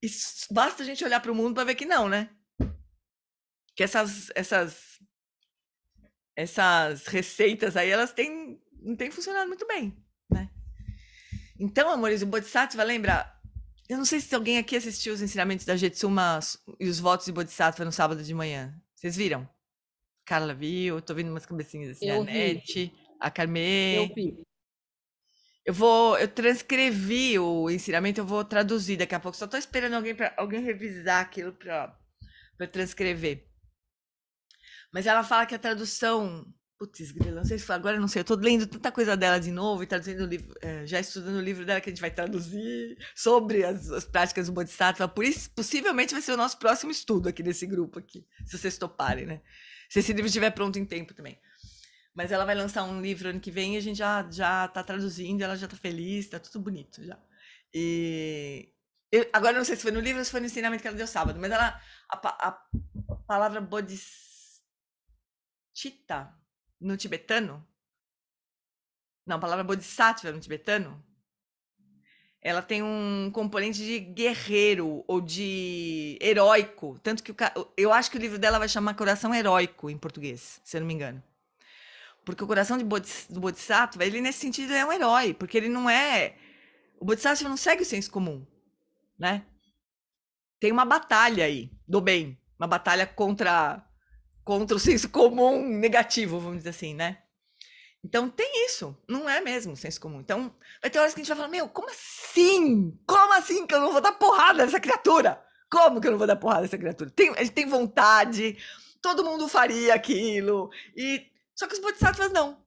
[SPEAKER 1] E basta a gente olhar para o mundo para ver que não, né? Que essas receitas aí, não têm funcionado muito bem, né? Então, amores, o Bodhisattva, lembra? Eu não sei se alguém aqui assistiu os ensinamentos da Jetsuma e os votos de Bodhisattva no sábado de manhã. Vocês viram? Carla viu, tô vendo umas cabecinhas assim, a Nete, a Carmê.
[SPEAKER 3] Eu vi.
[SPEAKER 1] Eu transcrevi o ensinamento, eu vou traduzir daqui a pouco. Só tô esperando alguém revisar aquilo para transcrever. Mas ela fala que a tradução. Putz, grila, não sei se foi agora, não sei. Eu tô lendo tanta coisa dela de novo e traduzindo o livro, já estudando o livro dela que a gente vai traduzir sobre as práticas do Bodhisattva. Por isso, possivelmente vai ser o nosso próximo estudo aqui nesse grupo aqui, se vocês toparem, né? Se esse livro estiver pronto em tempo também. Mas ela vai lançar um livro ano que vem e a gente já tá traduzindo, ela já tá feliz, tá tudo bonito já. E agora eu não sei se foi no livro ou se foi no ensinamento que ela deu sábado, mas a palavra bodhisattva no tibetano, não, a palavra bodhisattva no tibetano, ela tem um componente de guerreiro ou de heróico, tanto que eu acho que o livro dela vai chamar Coração Heróico em português, se eu não me engano. Porque o coração do Bodhisattva, ele nesse sentido é um herói, porque ele não é... O Bodhisattva não segue o senso comum, né? Tem uma batalha aí, do bem. Uma batalha contra o senso comum negativo, vamos dizer assim, né? Então tem isso, não é mesmo o senso comum. Então vai ter horas que a gente vai falar, meu, como assim? Como assim que eu não vou dar porrada nessa criatura? Como que eu não vou dar porrada nessa criatura? A gente tem vontade, todo mundo faria aquilo, só que os bodhisattvas não.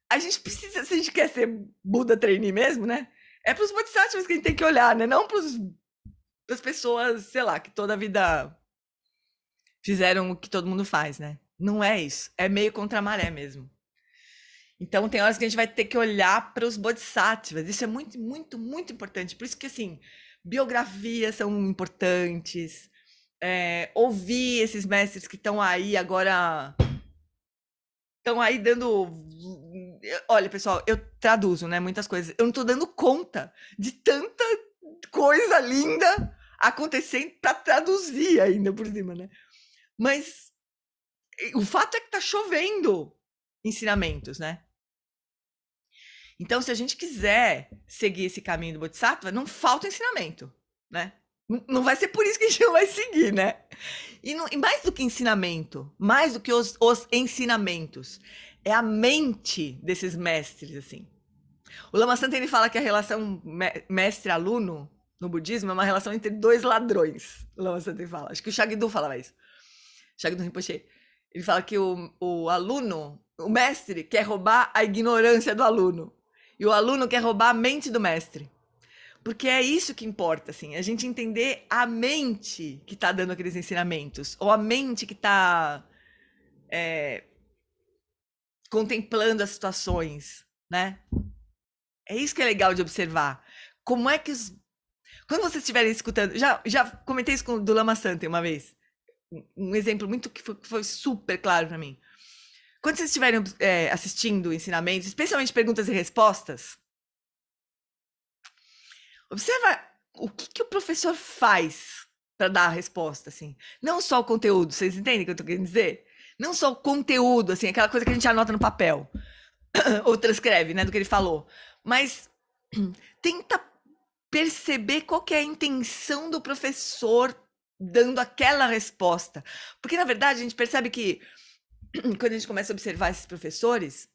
[SPEAKER 1] A gente precisa, se a gente quer ser Buda trainee mesmo, né? É para os bodhisattvas que a gente tem que olhar, né? Não para as pessoas, sei lá, que toda a vida fizeram o que todo mundo faz, né? Não é isso. É meio contra a maré mesmo. Então, tem horas que a gente vai ter que olhar para os bodhisattvas. Isso é muito, muito, muito importante. Por isso que, assim, biografias são importantes. Ouvir esses mestres que estão aí agora... Estão aí dando... Olha, pessoal, eu traduzo, né? Muitas coisas. Eu não estou dando conta de tanta coisa linda acontecendo para traduzir ainda por cima, né? Mas o fato é que tá chovendo ensinamentos, né? Então, se a gente quiser seguir esse caminho do Bodhisattva, não falta ensinamento, né? Não vai ser por isso que a gente não vai seguir, né? E mais do que ensinamento, mais do que os ensinamentos, é a mente desses mestres, assim. O Lama Santa, ele fala que a relação mestre-aluno no budismo é uma relação entre dois ladrões. O Lama Santa fala. Acho que o Shagdu falava isso. Shagdu Rinpoche. Ele fala que o aluno, o mestre, quer roubar a ignorância do aluno. E o aluno quer roubar a mente do mestre. Porque é isso que importa, assim, a gente entender a mente que está dando aqueles ensinamentos, ou a mente que está contemplando as situações, né? É isso que é legal de observar. Como é que quando vocês estiverem escutando... Já comentei isso com o do Lama Santa uma vez. Um exemplo muito que foi super claro para mim. Quando vocês estiverem assistindo ensinamentos, especialmente perguntas e respostas, observa o que o professor faz para dar a resposta, assim. Não só o conteúdo, vocês entendem o que eu tô querendo dizer? Não só o conteúdo, assim, aquela coisa que a gente anota no papel, ou transcreve, né, do que ele falou. Mas tenta perceber qual que é a intenção do professor dando aquela resposta. Porque, na verdade, a gente percebe que quando a gente começa a observar esses professores,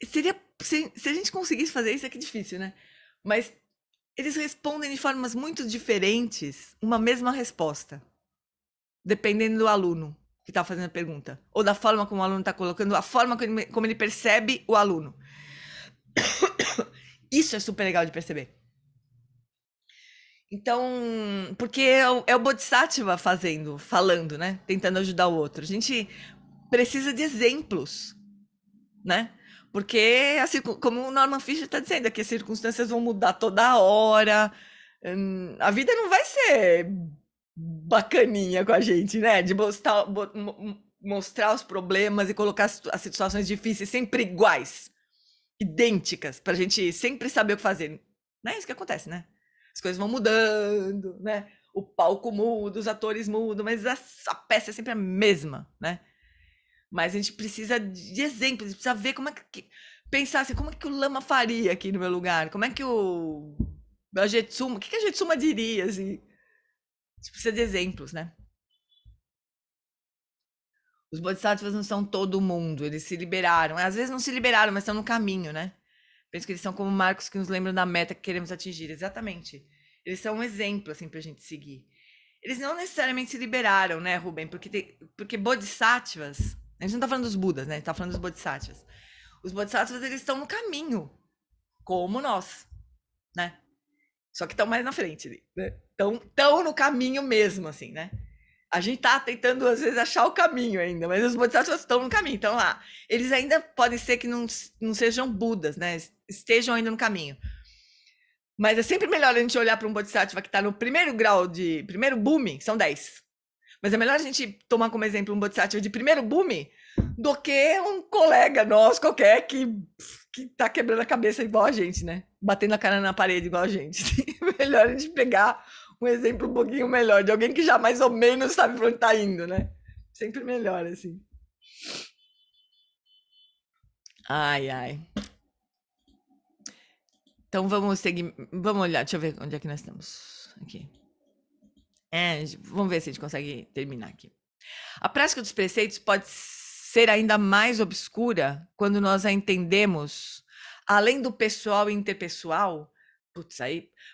[SPEAKER 1] se a gente conseguisse fazer isso, é que é difícil, né? Mas eles respondem de formas muito diferentes uma mesma resposta, dependendo do aluno que está fazendo a pergunta, ou da forma como o aluno está colocando, a forma como ele percebe o aluno. Isso é super legal de perceber. Então, porque é o Bodhisattva falando, né? Tentando ajudar o outro. A gente precisa de exemplos, né? Porque, assim, como o Norman Fischer está dizendo, aqui as circunstâncias vão mudar toda hora. A vida não vai ser bacaninha com a gente, né? De mostrar os problemas e colocar as situações difíceis sempre iguais, idênticas, para a gente sempre saber o que fazer. Não é isso que acontece, né? As coisas vão mudando, né? O palco muda, os atores mudam, mas a peça é sempre a mesma, né? Mas a gente precisa de exemplos, a gente precisa ver como é que... Pensar assim, como é que o Lama faria aqui no meu lugar? Como é que a Jetsuma... O que a Jetsuma diria, assim? A gente precisa de exemplos, né? Os bodhisattvas não são todo mundo, eles se liberaram. Às vezes não se liberaram, mas estão no caminho, né? Penso que eles são como marcos que nos lembram da meta que queremos atingir. Exatamente. Eles são um exemplo, assim, pra gente seguir. Eles não necessariamente se liberaram, né, Rubem? Porque bodhisattvas... A gente não tá falando dos Budas, né? A gente tá falando dos bodhisattvas. Os bodhisattvas, eles estão no caminho, como nós, né? Só que estão mais na frente, né? Estão no caminho mesmo, assim, né? A gente tá tentando, às vezes, achar o caminho ainda, mas os bodhisattvas estão no caminho, estão lá. Eles ainda podem ser que não sejam Budas, né? Estejam ainda no caminho. Mas é sempre melhor a gente olhar para um bodhisattva que está no primeiro grau primeiro boom, são 10. Mas é melhor a gente tomar como exemplo um bodhisattva de primeiro boom do que um colega nosso qualquer que tá quebrando a cabeça igual a gente, né? Batendo a cara na parede igual a gente. Melhor a gente pegar um exemplo um pouquinho melhor, de alguém que já mais ou menos sabe para onde tá indo, né? Sempre melhor, assim. Ai, ai. Então vamos seguir, vamos olhar, deixa eu ver onde é que nós estamos. Aqui. Vamos ver se a gente consegue terminar aqui. A prática dos preceitos pode ser ainda mais obscura quando nós a entendemos, além do pessoal e interpessoal,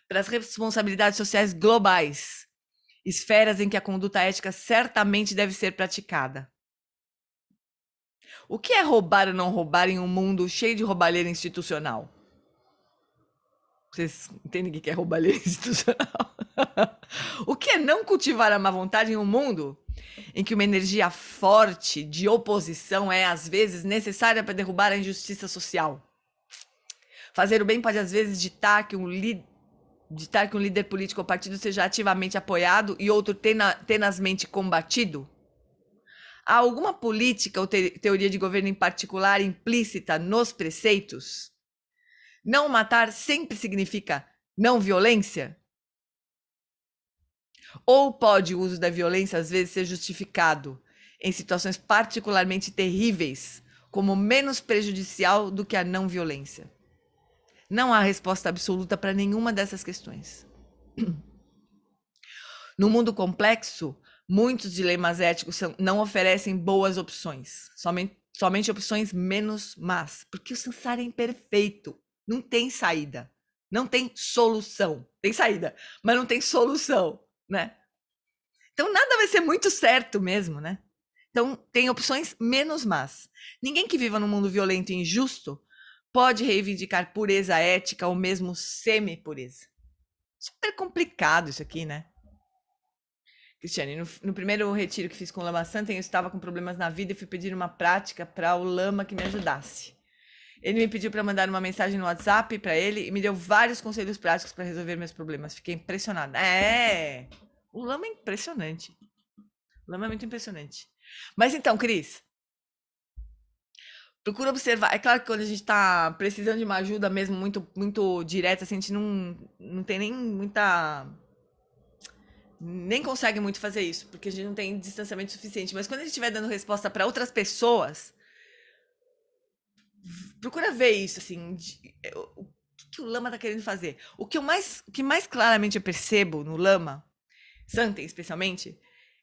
[SPEAKER 1] para as responsabilidades sociais globais, esferas em que a conduta ética certamente deve ser praticada. O que é roubar ou não roubar em um mundo cheio de roubalheira institucional? Vocês entendem o que é roubalheira institucional? O que é não cultivar a má vontade em um mundo em que uma energia forte de oposição é, às vezes, necessária para derrubar a injustiça social? Fazer o bem pode, às vezes, ditar que um líder político ou partido seja ativamente apoiado e outro tenazmente combatido? Há alguma política ou teoria de governo em particular implícita nos preceitos? Não matar sempre significa não violência? Ou pode o uso da violência às vezes ser justificado em situações particularmente terríveis como menos prejudicial do que a não violência? Não há resposta absoluta para nenhuma dessas questões. No mundo complexo, muitos dilemas éticos não oferecem boas opções, somente opções menos más, porque o samsara é imperfeito. Não tem saída, não tem solução. Tem saída, mas não tem solução, né? Então nada vai ser muito certo mesmo, né? Então tem opções menos más. Ninguém que viva num mundo violento e injusto pode reivindicar pureza ética ou mesmo semi-pureza. Super complicado isso aqui, né? Cristiane, no primeiro retiro que fiz com o Lama Santen, eu estava com problemas na vida e fui pedir uma prática para o Lama que me ajudasse. Ele me pediu para mandar uma mensagem no WhatsApp para ele e me deu vários conselhos práticos para resolver meus problemas. Fiquei impressionada. O Lama é impressionante. O Lama é muito impressionante. Mas então, Cris, procura observar. É claro que quando a gente está precisando de uma ajuda mesmo muito, muito direta, assim, a gente não tem nem consegue muito fazer isso, porque a gente não tem distanciamento suficiente. Mas quando a gente estiver dando resposta para outras pessoas, procura ver isso, assim, o que o Lama está querendo fazer. O que mais claramente eu percebo no Lama, Santen especialmente,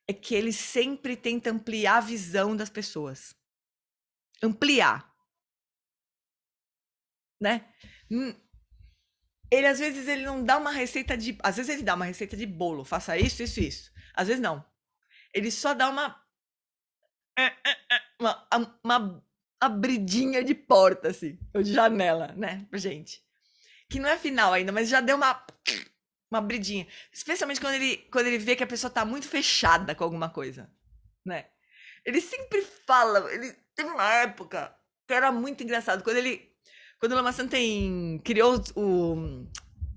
[SPEAKER 1] é que ele sempre tenta ampliar a visão das pessoas. Ampliar. Né? Ele, às vezes, ele não dá uma receita de... Às vezes ele dá uma receita de bolo. Faça isso, isso, isso. Às vezes não. Ele só dá uma abridinha de porta, assim. Ou de janela, né? Pra gente. Que não é final ainda, mas já deu uma abridinha. Especialmente quando ele vê que a pessoa tá muito fechada com alguma coisa, né? Ele sempre fala... Teve uma época que era muito engraçado. Quando o Lama Santen criou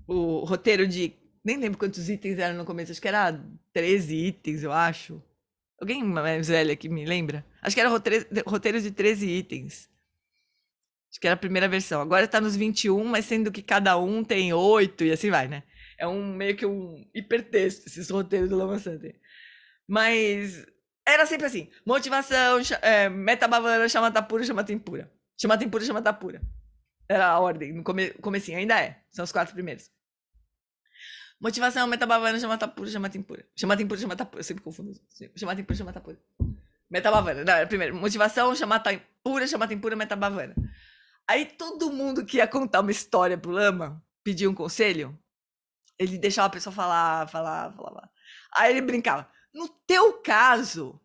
[SPEAKER 1] o roteiro de... Nem lembro quantos itens eram no começo. Acho que era 13 itens, eu acho. Alguém mais velho aqui me lembra? Acho que era roteiro de 13 itens. Acho que era a primeira versão. Agora tá nos 21, mas sendo que cada um tem 8 e assim vai, né? É meio que um hipertexto, esses roteiros do Lama Santen. Mas era sempre assim. Motivação, Metabhavana, Shamatha Pura, Shamatha Impura. Shamatha Impura, Shamatha Pura. Era a ordem, no comecinho, ainda é. São os 4 primeiros. Motivação, Metabhavana, Shamatha Pura, Shamatha Impura. Shamatha Impura, Shamatha Pura. Eu sempre confundo. Shamatha Impura, Shamatha Pura. Metabhavana. Não, era primeiro. Motivação, Shamatha Pura, Shamatha Impura, Metabhavana. Aí todo mundo que ia contar uma história pro Lama, pedia um conselho, ele deixava a pessoa falar. Aí ele brincava. No teu caso...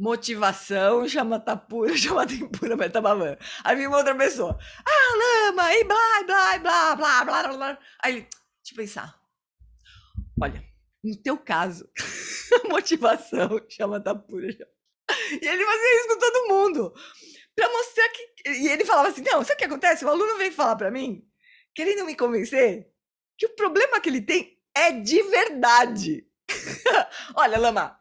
[SPEAKER 1] Motivação, Shamatha Pura, Shamatha Impura, Metabhavana. Aí vinha uma outra pessoa. Lama, e blá, blá, blá, blá, blá, blá, blá. Aí ele, deixa eu pensar. Olha, no teu caso, a motivação chama Tapura. E ele fazia isso com todo mundo. Pra mostrar que... E ele falava assim, não, sabe o que acontece? O aluno vem falar pra mim, querendo me convencer, que o problema que ele tem é de verdade. Olha, Lama,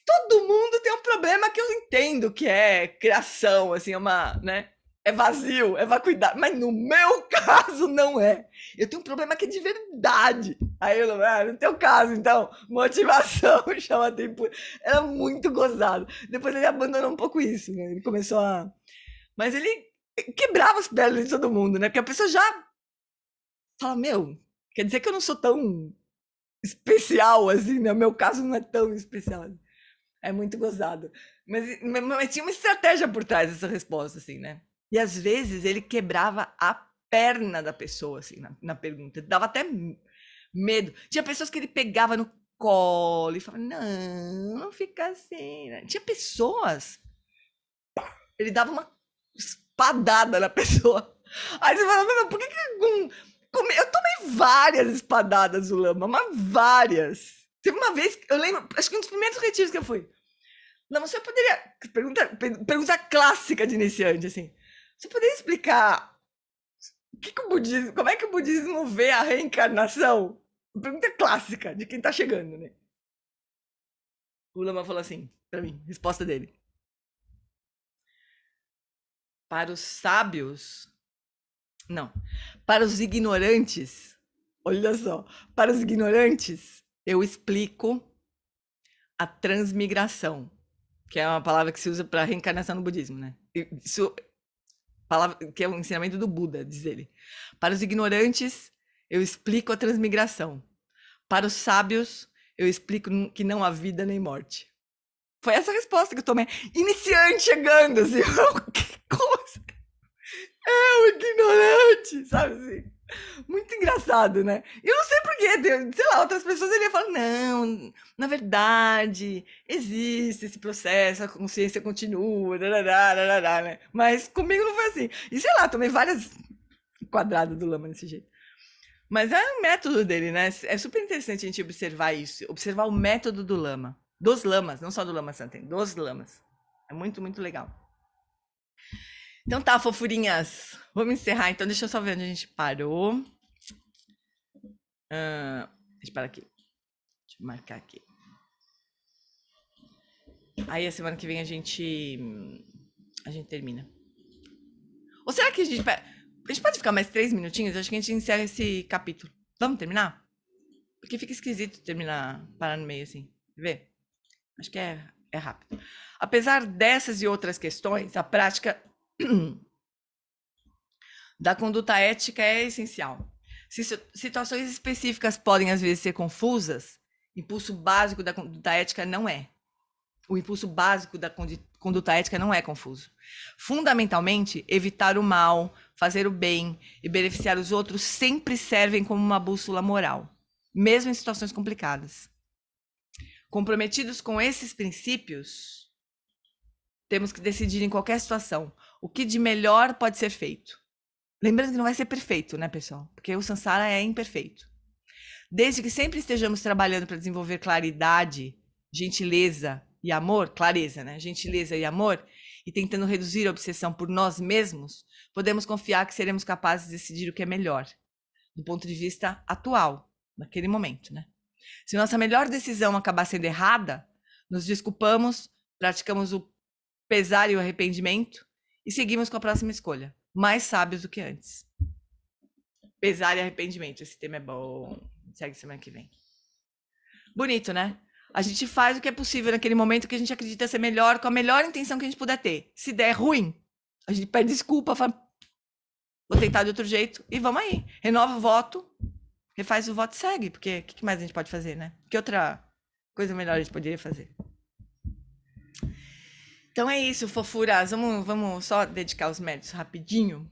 [SPEAKER 1] todo mundo tem um problema que eu entendo que é criação, assim, é uma, né? É vazio, é vacuidade, mas no meu caso não é. Eu tenho um problema que é de verdade. Aí eu, no teu caso, então, motivação chama tempo. Era muito gozado. Depois ele abandonou um pouco isso, né? Ele começou a. Mas ele quebrava as pernas de todo mundo, né? Porque a pessoa já fala, meu, quer dizer que eu não sou tão especial assim, né? O meu caso não é tão especial. É muito gozado. Mas tinha uma estratégia por trás dessa resposta, assim, né? E às vezes ele quebrava a perna da pessoa, assim, na pergunta. Dava até medo. Tinha pessoas que ele pegava no colo e falava, não, não fica assim, né? Tinha pessoas, ele dava uma espadada na pessoa. Aí você falava, mas por que eu tomei várias espadadas do Lama, mas várias. Teve uma vez, eu lembro, acho que um dos primeiros retiros que eu fui. Não, você poderia. Pergunta clássica de iniciante, assim. Você poderia explicar que o budismo, como é que o budismo vê a reencarnação? Pergunta clássica de quem tá chegando, né? O Lama falou assim, pra mim, resposta dele. Para os sábios. Não. Para os ignorantes. Olha só. Para os ignorantes, eu explico a transmigração, que é uma palavra que se usa para reencarnação no budismo, né? Isso, palavra, que é o ensinamento do Buda, diz ele. Para os ignorantes, eu explico a transmigração. Para os sábios, eu explico que não há vida nem morte. Foi essa a resposta que eu tomei. Iniciante chegando, assim. Como assim? É um ignorante, sabe assim? Muito engraçado, né? Eu não sei porquê, sei lá, outras pessoas ele falam, não, na verdade, existe esse processo, a consciência continua, né? Mas comigo não foi assim. E sei lá, tomei várias quadradas do Lama desse jeito. Mas é o método dele, né? É super interessante a gente observar isso, observar o método do Lama. Dos lamas, não só do Lama Santen, dos lamas. É muito, muito legal. Então tá, fofurinhas. Vamos encerrar, então. Deixa eu só ver onde a gente parou. Deixa eu parar aqui. Deixa eu marcar aqui. Aí a semana que vem a gente termina. Ou será que a gente pode ficar mais 3 minutinhos? Acho que a gente encerra esse capítulo. Vamos terminar? Porque fica esquisito terminar, parar no meio assim. Vê? Acho que é rápido. Apesar dessas e outras questões, a prática da conduta ética é essencial. Situações específicas podem às vezes ser confusas, impulso básico da conduta ética não é. O impulso básico da conduta ética não é confuso. Fundamentalmente, evitar o mal, fazer o bem e beneficiar os outros sempre servem como uma bússola moral, mesmo em situações complicadas. Comprometidos com esses princípios, temos que decidir em qualquer situação o que de melhor pode ser feito. Lembrando que não vai ser perfeito, né, pessoal? Porque o Sansara é imperfeito. Desde que sempre estejamos trabalhando para desenvolver claridade, gentileza e amor, clareza, né? Gentileza e amor, e tentando reduzir a obsessão por nós mesmos, podemos confiar que seremos capazes de decidir o que é melhor, do ponto de vista atual, naquele momento, né? Se nossa melhor decisão acabar sendo errada, nos desculpamos, praticamos o pesar e o arrependimento e seguimos com a próxima escolha, mais sábios do que antes. Pesar e arrependimento, esse tema é bom. Segue semana que vem. Bonito, né? A gente faz o que é possível naquele momento que a gente acredita ser melhor, com a melhor intenção que a gente puder ter. Se der ruim, a gente pede desculpa, fala, vou tentar de outro jeito e vamos aí. Renova o voto, refaz o voto e segue, porque o que mais a gente pode fazer, né? Que outra coisa melhor a gente poderia fazer? Então é isso, fofuras. Vamos só dedicar os méritos rapidinho,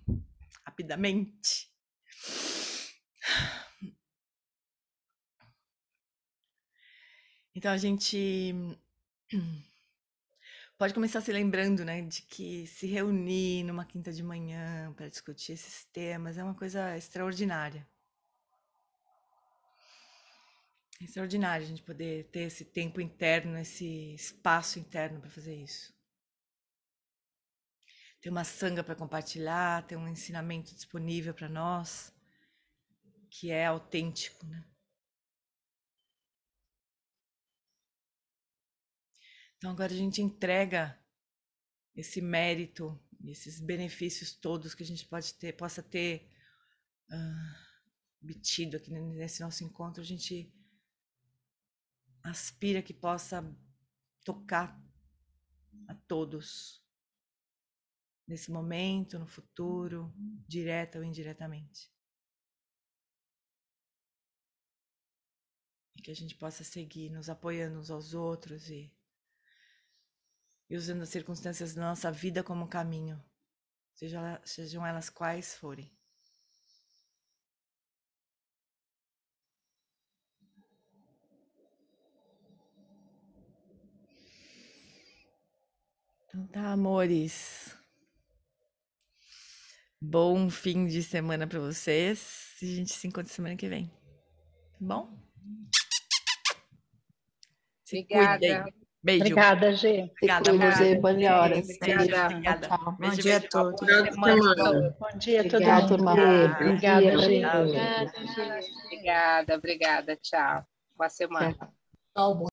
[SPEAKER 1] rapidamente. Então a gente pode começar se lembrando, né, de que se reunir numa quinta de manhã para discutir esses temas é uma coisa extraordinária. É extraordinário a gente poder ter esse tempo interno, esse espaço interno para fazer isso. Ter uma sanga para compartilhar, ter um ensinamento disponível para nós, que é autêntico, né? Então agora a gente entrega esse mérito, esses benefícios todos que a gente possa ter obtido aqui nesse nosso encontro, a gente aspira que possa tocar a todos nesse momento, no futuro, direta ou indiretamente. E que a gente possa seguir nos apoiando uns aos outros e usando as circunstâncias da nossa vida como caminho, sejam elas quais forem. Então tá, amores. Bom fim de semana para vocês. E a gente se encontra semana que vem. Tá bom? Se cuidem. Beijo.
[SPEAKER 2] Obrigada, Gê.
[SPEAKER 1] Obrigada,
[SPEAKER 3] Zê. Melhoras.
[SPEAKER 1] Obrigada.
[SPEAKER 3] Tchau.
[SPEAKER 4] Bom dia a todos.
[SPEAKER 2] Bom dia a todo
[SPEAKER 3] Obrigada,
[SPEAKER 2] mundo.
[SPEAKER 3] turma.
[SPEAKER 2] Obrigada, Gê.
[SPEAKER 5] Obrigada, obrigada. Tchau. Boa semana.
[SPEAKER 3] Tchau.